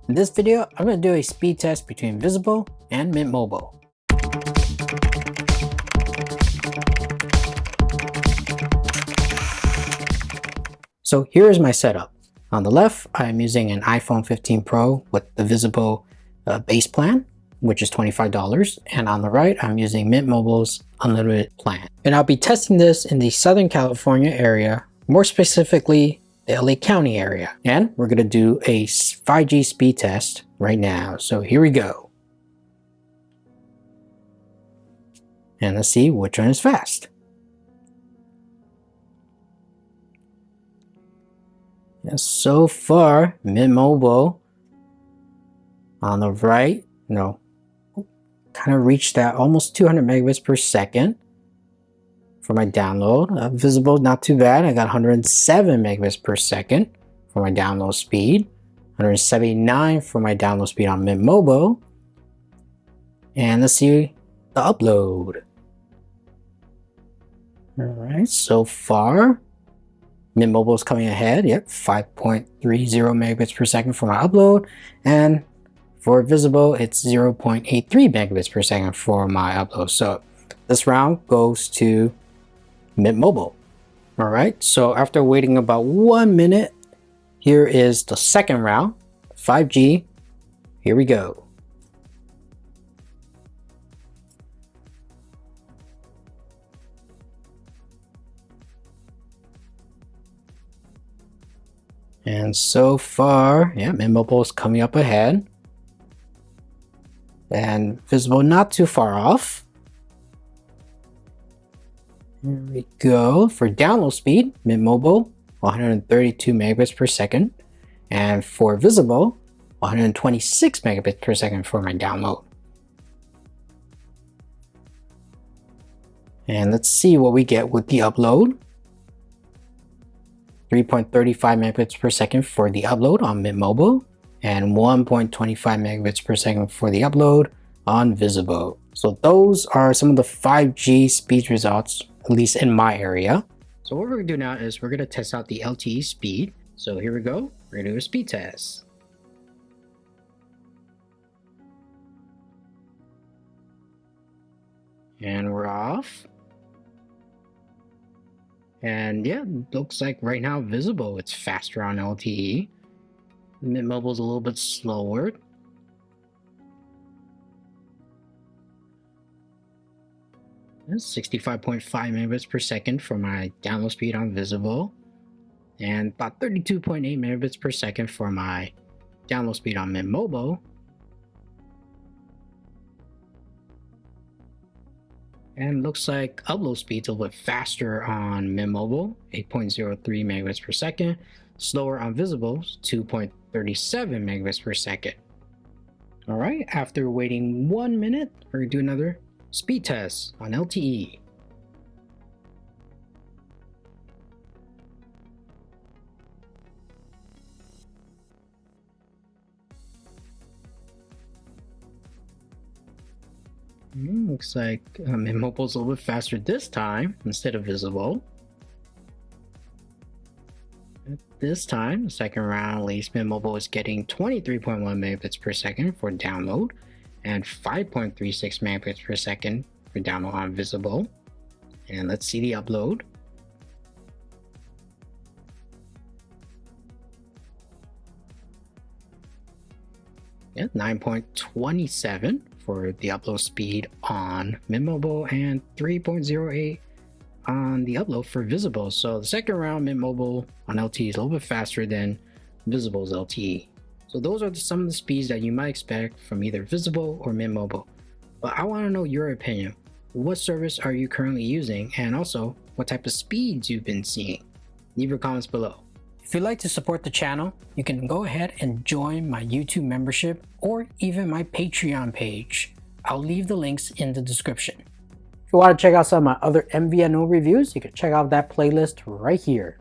In this video, I'm going to do a speed test between Visible and Mint Mobile. So here is my setup. On the left, I'm using an iPhone 15 Pro with the Visible base plan, which is $25. And on the right, I'm using Mint Mobile's unlimited plan. And I'll be testing this in the Southern California area, more specifically the LA County area. And we're going to do a 5G speed test right now. So here we go. And let's see which one is fast. And so far, Mint Mobile on the right, kind of reached that almost 200 megabits per second for my download. Visible, not too bad. I got 107 megabits per second for my download speed, 179 for my download speed on Mint Mobile. And let's see the upload. All right, so far, Mint Mobile is coming ahead. Yep, 5.30 megabits per second for my upload. And for Visible, it's 0.83 megabits per second for my upload. So this round goes to Mint Mobile. All right, so after waiting about 1 minute, here is the second round, 5G. Here we go. And so far, yeah, Mint Mobile is coming up ahead. And Visible not too far off. Here we go. For download speed, Mint Mobile, 132 megabits per second. And for Visible, 126 megabits per second for my download. And let's see what we get with the upload. 3.35 megabits per second for the upload on Mint Mobile and 1.25 megabits per second for the upload on Visible. So those are some of the 5G speed results, at least in my area. So what we're gonna do now is we're gonna test out the LTE speed. So here we go, we're gonna do a speed test. And we're off. And yeah, looks like right now Visible, it's faster on LTE. Mint Mobile is a little bit slower. That's 65.5 megabits per second for my download speed on Visible. And about 32.8 megabits per second for my download speed on Mint Mobile. And looks like upload speed's a little bit faster on Mint Mobile, 8.03 megabits per second. Slower on Visible, 2.37 megabits per second. All right, after waiting 1 minute, we're gonna do another speed test on LTE. Looks like Mint Mobile's a little bit faster this time instead of Visible. This time, the second round, at least Mint Mobile is getting 23.1 megabits per second for download and 5.36 megabits per second for download on Visible. And let's see the upload. Yeah, 9.27 for the upload speed on Mint Mobile and 3.08 on the upload for Visible. So the second round, Mint Mobile on LTE is a little bit faster than Visible's LTE. So those are some of the speeds that you might expect from either Visible or Mint Mobile. But I want to know your opinion. What service are you currently using? And also, what type of speeds you've been seeing? Leave your comments below. If you'd like to support the channel, you can go ahead and join my YouTube membership or even my Patreon page. I'll leave the links in the description. If you want to check out some of my other MVNO reviews, you can check out that playlist right here.